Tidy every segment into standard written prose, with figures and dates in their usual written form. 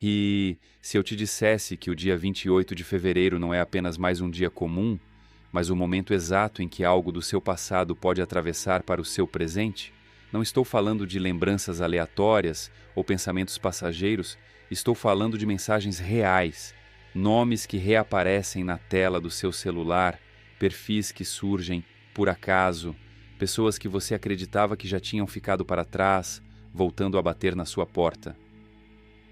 E se eu te dissesse que o dia 28 de fevereiro não é apenas mais um dia comum, mas o momento exato em que algo do seu passado pode atravessar para o seu presente? Não estou falando de lembranças aleatórias ou pensamentos passageiros, estou falando de mensagens reais, nomes que reaparecem na tela do seu celular, perfis que surgem por acaso, pessoas que você acreditava que já tinham ficado para trás, voltando a bater na sua porta.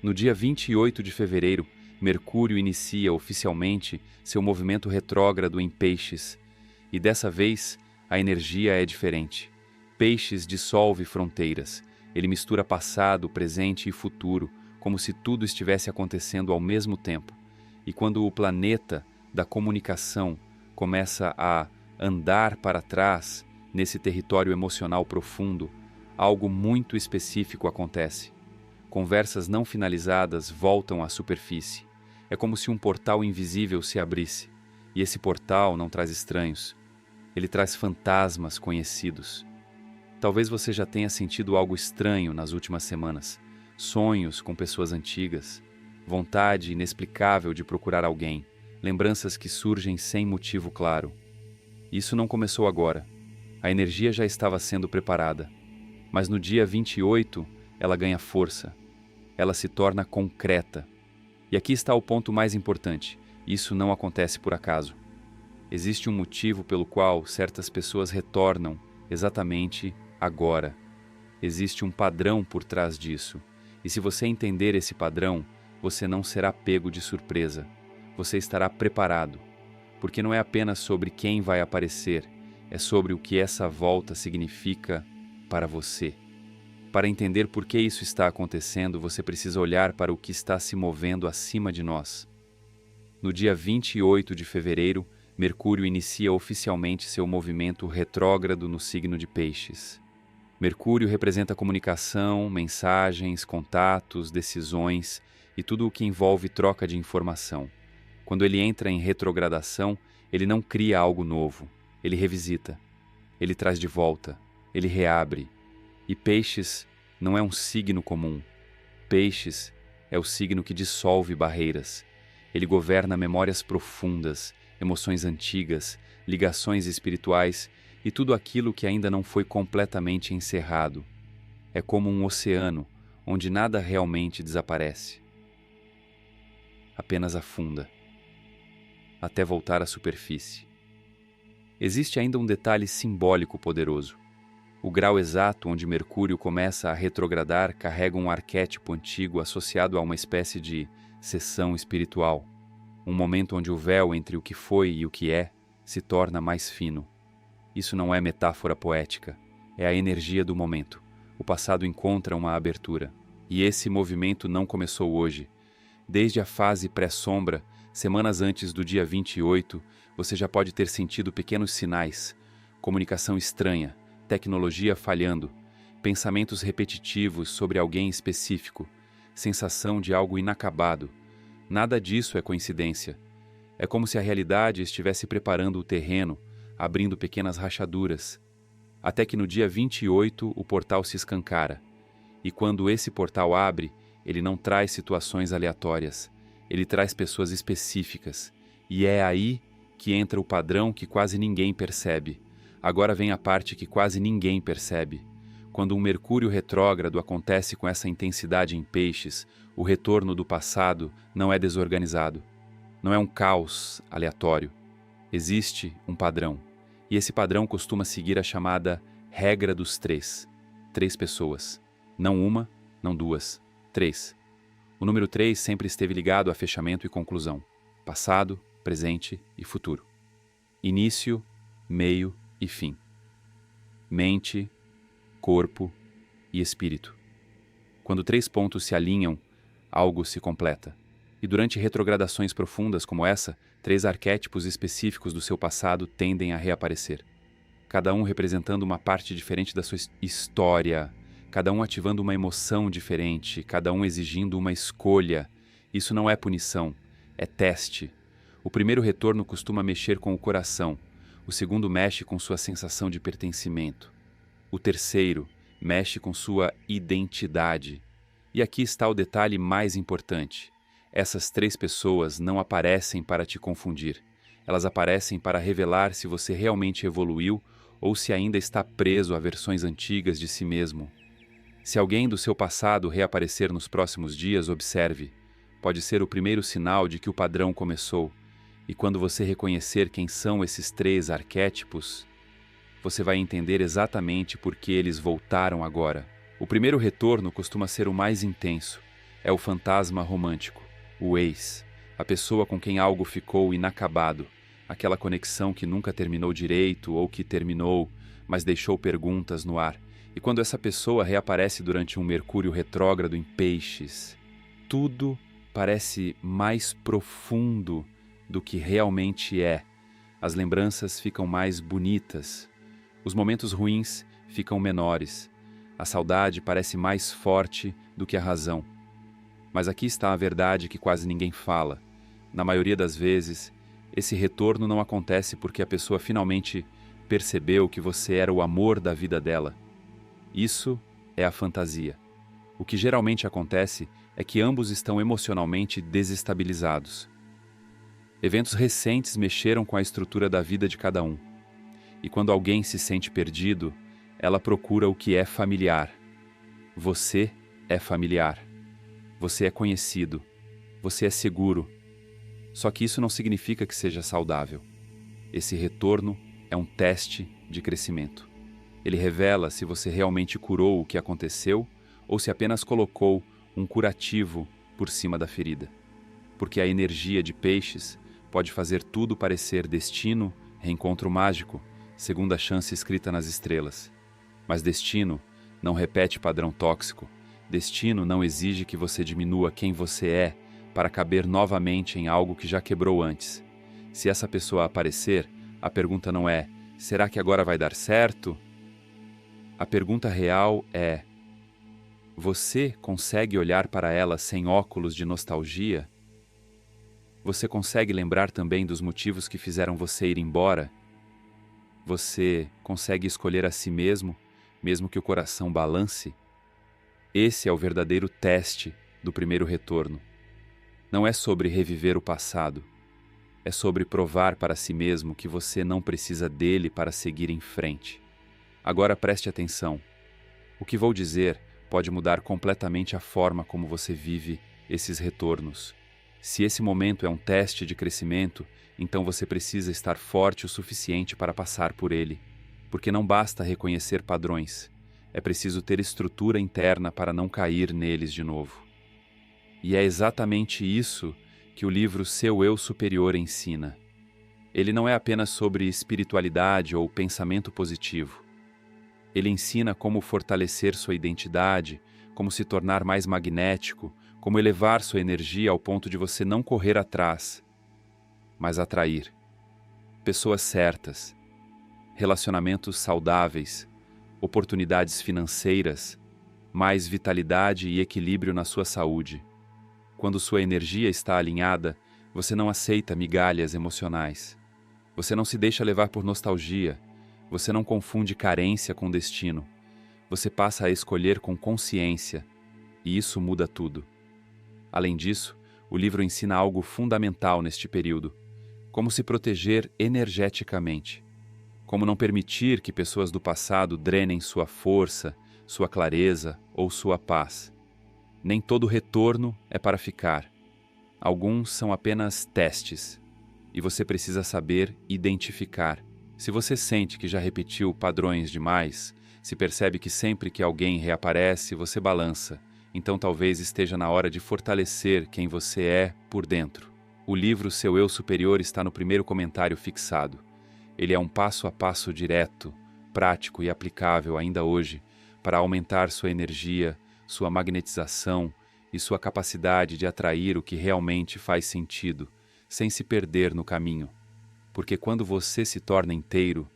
No dia 28 de fevereiro, Mercúrio inicia oficialmente seu movimento retrógrado em Peixes, e dessa vez a energia é diferente. Peixes dissolve fronteiras, ele mistura passado, presente e futuro, como se tudo estivesse acontecendo ao mesmo tempo. E quando o planeta da comunicação começa a andar para trás nesse território emocional profundo, algo muito específico acontece. Conversas não finalizadas voltam à superfície. É como se um portal invisível se abrisse. E esse portal não traz estranhos. Ele traz fantasmas conhecidos. Talvez você já tenha sentido algo estranho nas últimas semanas. Sonhos com pessoas antigas. Vontade inexplicável de procurar alguém. Lembranças que surgem sem motivo claro. Isso não começou agora. A energia já estava sendo preparada. Mas no dia 28, ela ganha força. Ela se torna concreta. E aqui está o ponto mais importante. Isso não acontece por acaso. Existe um motivo pelo qual certas pessoas retornam exatamente agora. Existe um padrão por trás disso. E se você entender esse padrão, você não será pego de surpresa. Você estará preparado. Porque não é apenas sobre quem vai aparecer, é sobre o que essa volta significa para você. Para entender por que isso está acontecendo, você precisa olhar para o que está se movendo acima de nós. No dia 28 de fevereiro, Mercúrio inicia oficialmente seu movimento retrógrado no signo de Peixes. Mercúrio representa comunicação, mensagens, contatos, decisões e tudo o que envolve troca de informação. Quando ele entra em retrogradação, ele não cria algo novo, ele revisita, ele traz de volta, ele reabre. E Peixes não é um signo comum. Peixes é o signo que dissolve barreiras. Ele governa memórias profundas, emoções antigas, ligações espirituais e tudo aquilo que ainda não foi completamente encerrado. É como um oceano onde nada realmente desaparece. Apenas afunda, até voltar à superfície. Existe ainda um detalhe simbólico poderoso. O grau exato onde Mercúrio começa a retrogradar carrega um arquétipo antigo associado a uma espécie de seção espiritual, um momento onde o véu entre o que foi e o que é se torna mais fino. Isso não é metáfora poética, é a energia do momento. O passado encontra uma abertura. E esse movimento não começou hoje. Desde a fase pré-sombra, semanas antes do dia 28, você já pode ter sentido pequenos sinais, comunicação estranha, tecnologia falhando, pensamentos repetitivos sobre alguém específico, sensação de algo inacabado. Nada disso é coincidência. É como se a realidade estivesse preparando o terreno, abrindo pequenas rachaduras, até que no dia 28 o portal se escancara. E quando esse portal abre, ele não traz situações aleatórias, ele traz pessoas específicas. E é aí que entra o padrão que quase ninguém percebe. Agora vem a parte que quase ninguém percebe. Quando um Mercúrio retrógrado acontece com essa intensidade em Peixes, o retorno do passado não é desorganizado. Não é um caos aleatório. Existe um padrão. E esse padrão costuma seguir a chamada regra dos três. 3 pessoas. Não uma, não duas. 3. O número 3 sempre esteve ligado a fechamento e conclusão. Passado, presente e futuro. Início, meio e fim. Mente, corpo e espírito. Quando 3 pontos se alinham, algo se completa. E durante retrogradações profundas como essa, 3 arquétipos específicos do seu passado tendem a reaparecer. Cada um representando uma parte diferente da sua história, cada um ativando uma emoção diferente, cada um exigindo uma escolha. Isso não é punição, é teste. O primeiro retorno costuma mexer com o coração, o segundo mexe com sua sensação de pertencimento. O terceiro mexe com sua identidade. E aqui está o detalhe mais importante. Essas três pessoas não aparecem para te confundir. Elas aparecem para revelar se você realmente evoluiu ou se ainda está preso a versões antigas de si mesmo. Se alguém do seu passado reaparecer nos próximos dias, observe. Pode ser o primeiro sinal de que o padrão começou. E quando você reconhecer quem são esses três arquétipos, você vai entender exatamente por que eles voltaram agora. O primeiro retorno costuma ser o mais intenso. É o fantasma romântico, o ex, a pessoa com quem algo ficou inacabado, aquela conexão que nunca terminou direito ou que terminou, mas deixou perguntas no ar. E quando essa pessoa reaparece durante um Mercúrio retrógrado em Peixes, tudo parece mais profundo do que realmente é. As lembranças ficam mais bonitas. Os momentos ruins ficam menores. A saudade parece mais forte do que a razão. Mas aqui está a verdade que quase ninguém fala. Na maioria das vezes, esse retorno não acontece porque a pessoa finalmente percebeu que você era o amor da vida dela. Isso é a fantasia. O que geralmente acontece é que ambos estão emocionalmente desestabilizados. Eventos recentes mexeram com a estrutura da vida de cada um. E quando alguém se sente perdido, ela procura o que é familiar. Você é familiar. Você é conhecido. Você é seguro. Só que isso não significa que seja saudável. Esse retorno é um teste de crescimento. Ele revela se você realmente curou o que aconteceu ou se apenas colocou um curativo por cima da ferida. Porque a energia de Peixes pode fazer tudo parecer destino, reencontro mágico, segunda chance escrita nas estrelas. Mas destino não repete padrão tóxico. Destino não exige que você diminua quem você é para caber novamente em algo que já quebrou antes. Se essa pessoa aparecer, a pergunta não é: será que agora vai dar certo? A pergunta real é: você consegue olhar para ela sem óculos de nostalgia? Você consegue lembrar também dos motivos que fizeram você ir embora? Você consegue escolher a si mesmo, mesmo que o coração balance? Esse é o verdadeiro teste do primeiro retorno. Não é sobre reviver o passado. É sobre provar para si mesmo que você não precisa dele para seguir em frente. Agora preste atenção. O que vou dizer pode mudar completamente a forma como você vive esses retornos. Se esse momento é um teste de crescimento, então você precisa estar forte o suficiente para passar por ele. Porque não basta reconhecer padrões. É preciso ter estrutura interna para não cair neles de novo. E é exatamente isso que o livro Seu Eu Superior ensina. Ele não é apenas sobre espiritualidade ou pensamento positivo. Ele ensina como fortalecer sua identidade, como se tornar mais magnético, como elevar sua energia ao ponto de você não correr atrás, mas atrair pessoas certas, relacionamentos saudáveis, oportunidades financeiras, mais vitalidade e equilíbrio na sua saúde. Quando sua energia está alinhada, você não aceita migalhas emocionais. Você não se deixa levar por nostalgia. Você não confunde carência com destino. Você passa a escolher com consciência, e isso muda tudo. Além disso, o livro ensina algo fundamental neste período: como se proteger energeticamente. Como não permitir que pessoas do passado drenem sua força, sua clareza ou sua paz. Nem todo retorno é para ficar. Alguns são apenas testes, e você precisa saber identificar. Se você sente que já repetiu padrões demais, se percebe que sempre que alguém reaparece você balança, então talvez esteja na hora de fortalecer quem você é por dentro. O livro Seu Eu Superior está no primeiro comentário fixado. Ele é um passo a passo direto, prático e aplicável ainda hoje para aumentar sua energia, sua magnetização e sua capacidade de atrair o que realmente faz sentido, sem se perder no caminho. Porque quando você se torna inteiro,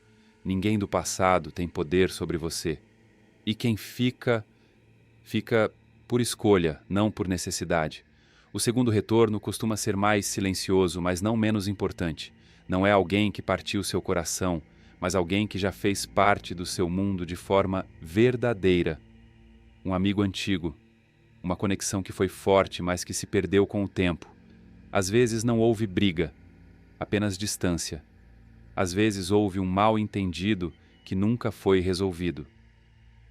ninguém do passado tem poder sobre você. E quem fica por escolha, não por necessidade. O segundo retorno costuma ser mais silencioso, mas não menos importante. Não é alguém que partiu seu coração, mas alguém que já fez parte do seu mundo de forma verdadeira. Um amigo antigo, uma conexão que foi forte, mas que se perdeu com o tempo. Às vezes não houve briga, apenas distância. Às vezes houve um mal-entendido que nunca foi resolvido.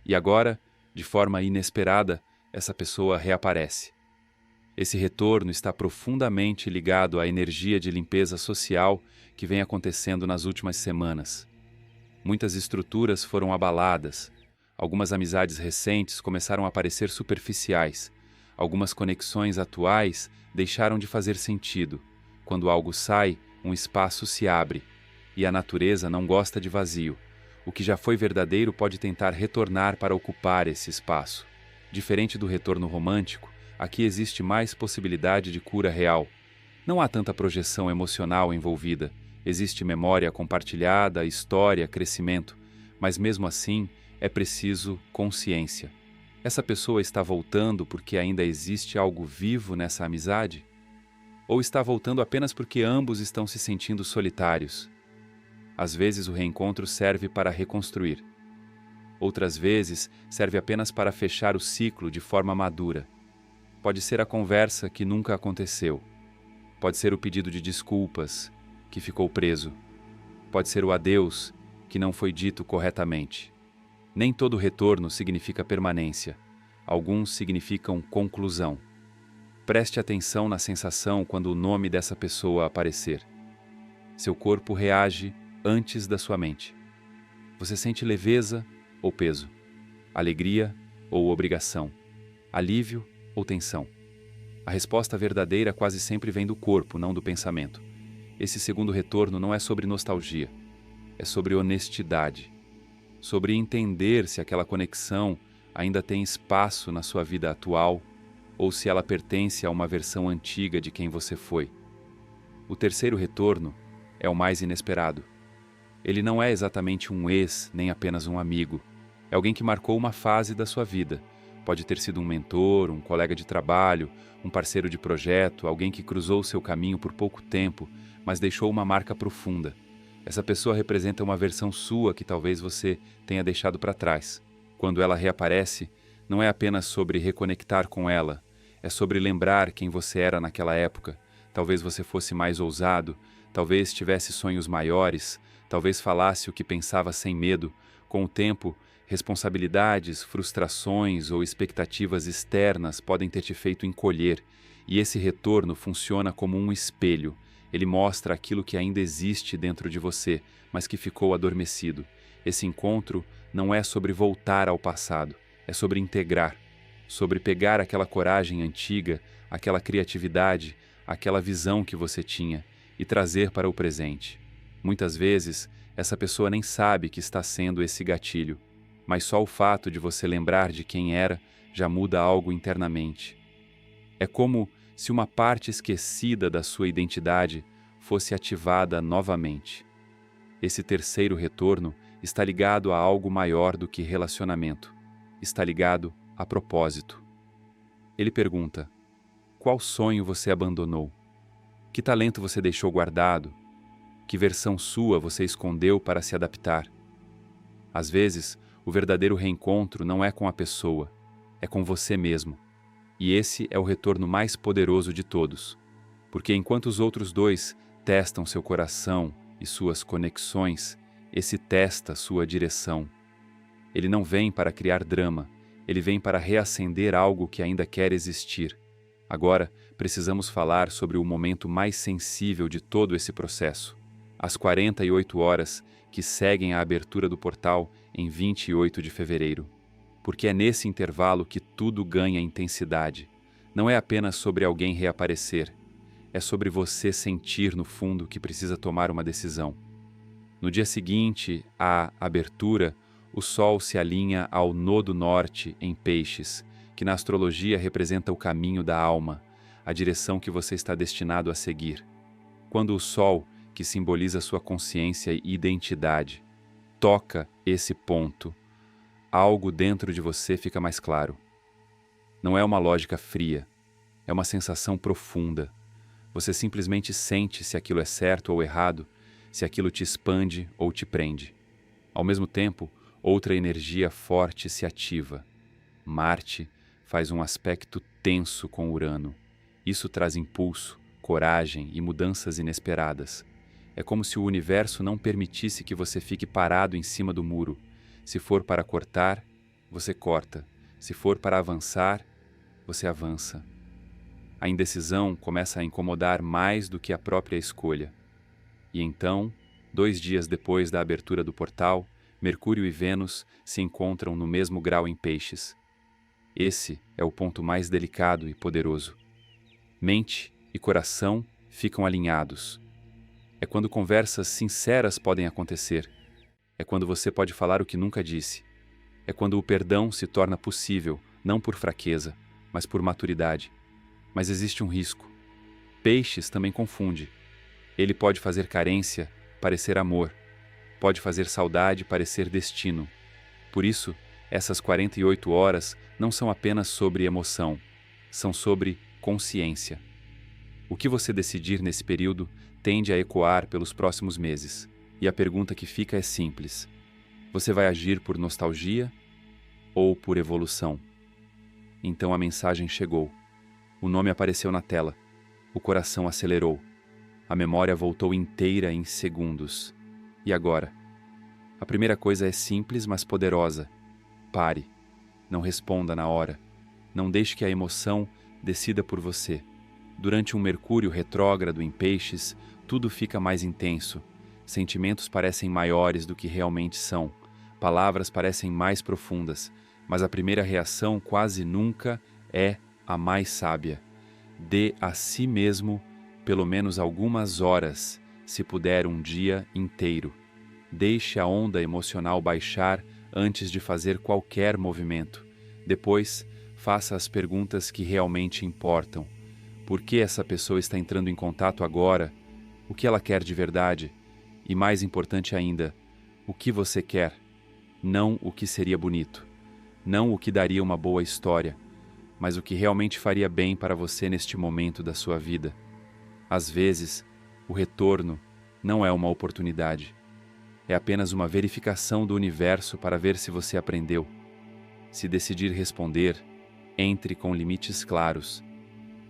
E agora, de forma inesperada, essa pessoa reaparece. Esse retorno está profundamente ligado à energia de limpeza social que vem acontecendo nas últimas semanas. Muitas estruturas foram abaladas, algumas amizades recentes começaram a parecer superficiais, algumas conexões atuais deixaram de fazer sentido. Quando algo sai, um espaço se abre, e a natureza não gosta de vazio. O que já foi verdadeiro pode tentar retornar para ocupar esse espaço. Diferente do retorno romântico, aqui existe mais possibilidade de cura real. Não há tanta projeção emocional envolvida. Existe memória compartilhada, história, crescimento. Mas mesmo assim, é preciso consciência. Essa pessoa está voltando porque ainda existe algo vivo nessa amizade? Ou está voltando apenas porque ambos estão se sentindo solitários? Às vezes o reencontro serve para reconstruir. Outras vezes serve apenas para fechar o ciclo de forma madura. Pode ser a conversa que nunca aconteceu. Pode ser o pedido de desculpas, que ficou preso. Pode ser o adeus, que não foi dito corretamente. Nem todo retorno significa permanência. Alguns significam conclusão. Preste atenção na sensação quando o nome dessa pessoa aparecer. Seu corpo reage antes da sua mente. Você sente leveza ou peso? Alegria ou obrigação? Alívio ou tensão? A resposta verdadeira quase sempre vem do corpo, não do pensamento. Esse segundo retorno não é sobre nostalgia, é sobre honestidade, sobre entender se aquela conexão ainda tem espaço na sua vida atual ou se ela pertence a uma versão antiga de quem você foi. O terceiro retorno é o mais inesperado. Ele não é exatamente um ex, nem apenas um amigo. É alguém que marcou uma fase da sua vida. Pode ter sido um mentor, um colega de trabalho, um parceiro de projeto, alguém que cruzou o seu caminho por pouco tempo, mas deixou uma marca profunda. Essa pessoa representa uma versão sua que talvez você tenha deixado para trás. Quando ela reaparece, não é apenas sobre reconectar com ela, é sobre lembrar quem você era naquela época. Talvez você fosse mais ousado, talvez tivesse sonhos maiores, talvez falasse o que pensava sem medo. Com o tempo, responsabilidades, frustrações ou expectativas externas podem ter te feito encolher, e esse retorno funciona como um espelho. Ele mostra aquilo que ainda existe dentro de você, mas que ficou adormecido. Esse encontro não é sobre voltar ao passado, é sobre integrar, sobre pegar aquela coragem antiga, aquela criatividade, aquela visão que você tinha e trazer para o presente. Muitas vezes, essa pessoa nem sabe que está sendo esse gatilho, mas só o fato de você lembrar de quem era já muda algo internamente. É como se uma parte esquecida da sua identidade fosse ativada novamente. Esse terceiro retorno está ligado a algo maior do que relacionamento. Está ligado a propósito. Ele pergunta: qual sonho você abandonou? Que talento você deixou guardado? Que versão sua você escondeu para se adaptar? Às vezes, o verdadeiro reencontro não é com a pessoa, é com você mesmo. E esse é o retorno mais poderoso de todos. Porque enquanto os outros dois testam seu coração e suas conexões, esse testa sua direção. Ele não vem para criar drama, ele vem para reacender algo que ainda quer existir. Agora, precisamos falar sobre o momento mais sensível de todo esse processo. As 48 horas que seguem a abertura do portal em 28 de fevereiro. Porque é nesse intervalo que tudo ganha intensidade. Não é apenas sobre alguém reaparecer, é sobre você sentir no fundo que precisa tomar uma decisão. No dia seguinte à abertura, o Sol se alinha ao Nodo Norte em Peixes, que na astrologia representa o caminho da alma, a direção que você está destinado a seguir. Quando o Sol, que simboliza sua consciência e identidade, toca esse ponto, algo dentro de você fica mais claro. Não é uma lógica fria, é uma sensação profunda. Você simplesmente sente se aquilo é certo ou errado, se aquilo te expande ou te prende. Ao mesmo tempo, outra energia forte se ativa. Marte, faz um aspecto tenso com Urano. Isso traz impulso, coragem e mudanças inesperadas. É como se o universo não permitisse que você fique parado em cima do muro. Se for para cortar, você corta. Se for para avançar, você avança. A indecisão começa a incomodar mais do que a própria escolha. E então, 2 dias depois da abertura do portal, Mercúrio e Vênus se encontram no mesmo grau em Peixes. Esse é o ponto mais delicado e poderoso. Mente e coração ficam alinhados. É quando conversas sinceras podem acontecer. É quando você pode falar o que nunca disse. É quando o perdão se torna possível, não por fraqueza, mas por maturidade. Mas existe um risco. Peixes também confunde. Ele pode fazer carência parecer amor. Pode fazer saudade parecer destino. Por isso, essas 48 horas não são apenas sobre emoção, são sobre consciência. O que você decidir nesse período tende a ecoar pelos próximos meses. E a pergunta que fica é simples: você vai agir por nostalgia ou por evolução? Então a mensagem chegou. O nome apareceu na tela. O coração acelerou. A memória voltou inteira em segundos. E agora? A primeira coisa é simples, mas poderosa. Pare. Não responda na hora. Não deixe que a emoção decida por você. Durante um Mercúrio retrógrado em Peixes, tudo fica mais intenso. Sentimentos parecem maiores do que realmente são. Palavras parecem mais profundas. Mas a primeira reação quase nunca é a mais sábia. Dê a si mesmo pelo menos algumas horas, se puder um dia inteiro. Deixe a onda emocional baixar antes de fazer qualquer movimento. Depois, faça as perguntas que realmente importam. Por que essa pessoa está entrando em contato agora? O que ela quer de verdade? E mais importante ainda, o que você quer? Não o que seria bonito. Não o que daria uma boa história, mas o que realmente faria bem para você neste momento da sua vida. Às vezes, o retorno não é uma oportunidade. É apenas uma verificação do universo para ver se você aprendeu. Se decidir responder, entre com limites claros.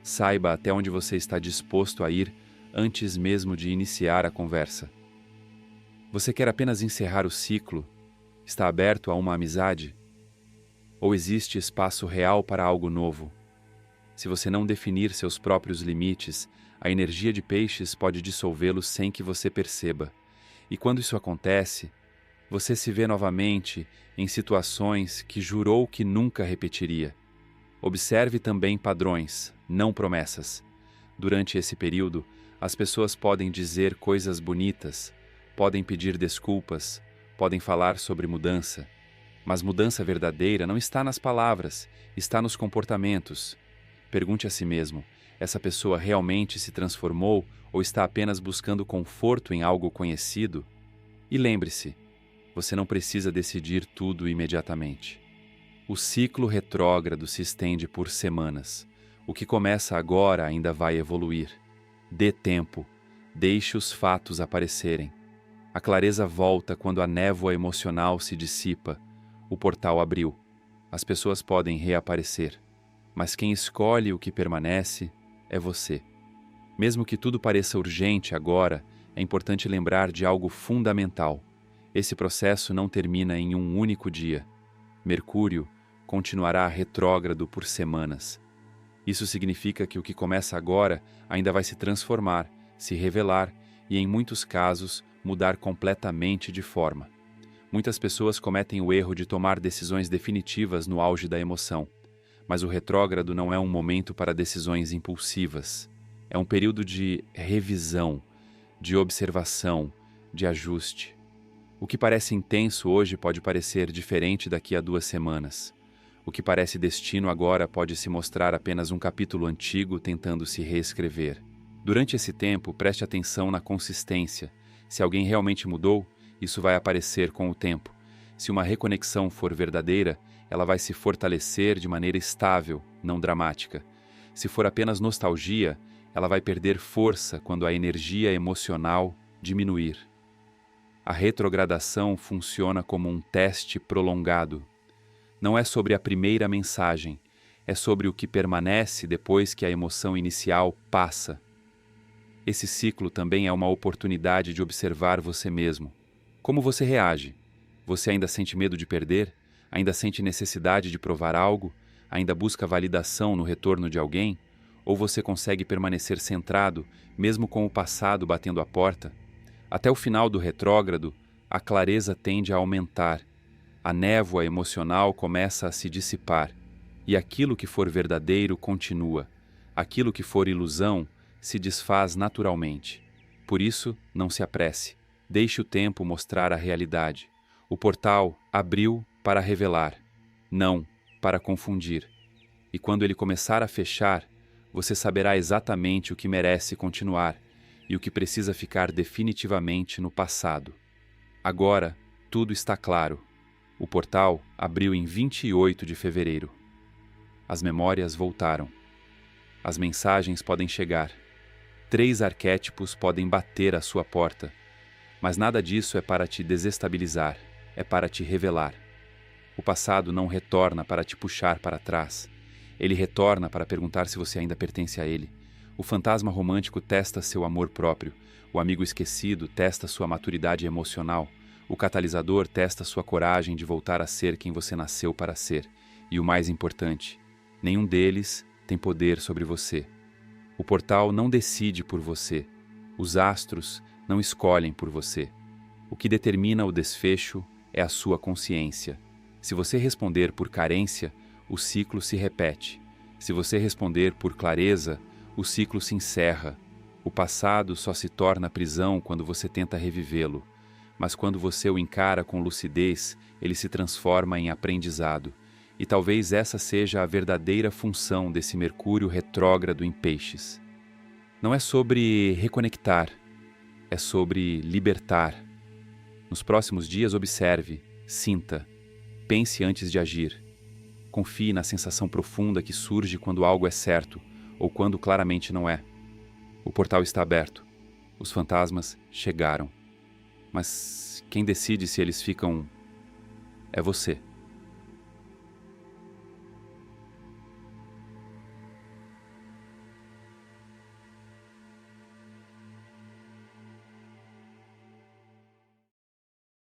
Saiba até onde você está disposto a ir antes mesmo de iniciar a conversa. Você quer apenas encerrar o ciclo? Está aberto a uma amizade? Ou existe espaço real para algo novo? Se você não definir seus próprios limites, a energia de Peixes pode dissolvê-los sem que você perceba. E quando isso acontece, você se vê novamente em situações que jurou que nunca repetiria. Observe também padrões, não promessas. Durante esse período, as pessoas podem dizer coisas bonitas, podem pedir desculpas, podem falar sobre mudança. Mas mudança verdadeira não está nas palavras, está nos comportamentos. Pergunte a si mesmo: essa pessoa realmente se transformou ou está apenas buscando conforto em algo conhecido? E lembre-se, você não precisa decidir tudo imediatamente. O ciclo retrógrado se estende por semanas. O que começa agora ainda vai evoluir. Dê tempo, deixe os fatos aparecerem. A clareza volta quando a névoa emocional se dissipa. O portal abriu. As pessoas podem reaparecer. Mas quem escolhe o que permanece é você. Mesmo que tudo pareça urgente agora, é importante lembrar de algo fundamental. Esse processo não termina em um único dia. Mercúrio continuará retrógrado por semanas. Isso significa que o que começa agora ainda vai se transformar, se revelar e, em muitos casos, mudar completamente de forma. Muitas pessoas cometem o erro de tomar decisões definitivas no auge da emoção. Mas o retrógrado não é um momento para decisões impulsivas. É um período de revisão, de observação, de ajuste. O que parece intenso hoje pode parecer diferente daqui a 2 semanas. O que parece destino agora pode se mostrar apenas um capítulo antigo tentando se reescrever. Durante esse tempo, preste atenção na consistência. Se alguém realmente mudou, isso vai aparecer com o tempo. Se uma reconexão for verdadeira, ela vai se fortalecer de maneira estável, não dramática. Se for apenas nostalgia, ela vai perder força quando a energia emocional diminuir. A retrogradação funciona como um teste prolongado. Não é sobre a primeira mensagem, é sobre o que permanece depois que a emoção inicial passa. Esse ciclo também é uma oportunidade de observar você mesmo. Como você reage? Você ainda sente medo de perder? Ainda sente necessidade de provar algo? Ainda busca validação no retorno de alguém? Ou você consegue permanecer centrado, mesmo com o passado batendo a porta? Até o final do retrógrado, a clareza tende a aumentar. A névoa emocional começa a se dissipar. E aquilo que for verdadeiro continua. Aquilo que for ilusão se desfaz naturalmente. Por isso, não se apresse. Deixe o tempo mostrar a realidade. O portal abriu para revelar, não para confundir. E quando ele começar a fechar, você saberá exatamente o que merece continuar e o que precisa ficar definitivamente no passado. Agora, tudo está claro. O portal abriu em 28 de fevereiro. As memórias voltaram. As mensagens podem chegar. 3 arquétipos podem bater à sua porta. Mas nada disso é para te desestabilizar, é para te revelar. O passado não retorna para te puxar para trás. Ele retorna para perguntar se você ainda pertence a ele. O fantasma romântico testa seu amor próprio. O amigo esquecido testa sua maturidade emocional. O catalisador testa sua coragem de voltar a ser quem você nasceu para ser. E o mais importante, nenhum deles tem poder sobre você. O portal não decide por você. Os astros não escolhem por você. O que determina o desfecho é a sua consciência. Se você responder por carência, o ciclo se repete. Se você responder por clareza, o ciclo se encerra. O passado só se torna prisão quando você tenta revivê-lo. Mas quando você o encara com lucidez, ele se transforma em aprendizado. E talvez essa seja a verdadeira função desse Mercúrio retrógrado em Peixes. Não é sobre reconectar, é sobre libertar. Nos próximos dias observe, sinta, pense antes de agir. Confie na sensação profunda que surge quando algo é certo ou quando claramente não é. O portal está aberto. Os fantasmas chegaram. Mas quem decide se eles ficam é você.